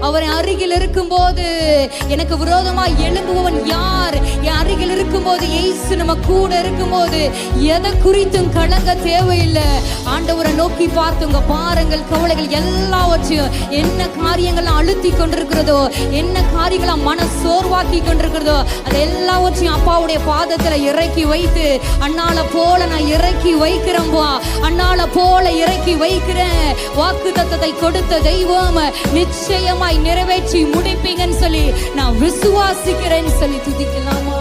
அவர் அருகில் இருக்கும்போது எனக்கு விரோதமா எழும்புபவன் யார்? என் அருகில் இருக்கும்போது இயேசு நம்ம கூட இருக்கும்போது எதை குறித்தும் கலங்க தேவையில்லை. ஆண்டவரை நோக்கி பார்த்துங்க பாருங்கள். கவலைகள் எல்லாவற்றையும் என்ன காரியங்கள்லாம் அழுத்தி கொண்டிருக்கிறதோ, என்ன காரியங்களாம் மன சோர்வாக்கி கொண்டிருக்கிறதோ, அது எல்லாவற்றையும் அப்பாவுடைய பாதத்துல இறக்கி வைத்து, அண்ணால போல நான் இறக்கி வைக்கிறேன்பா, அண்ணால போல இறக்கி வைக்கிறேன். வாக்குத்தத்தத்தை கொடுத்த தெய்வம் நிச்சயமாய் நிறைவேற்றி முடிப்பீங்கன்னு சொல்லி நான் விசுவாசிக்கிறேன்னு சொல்லி துதிக்கலாமா?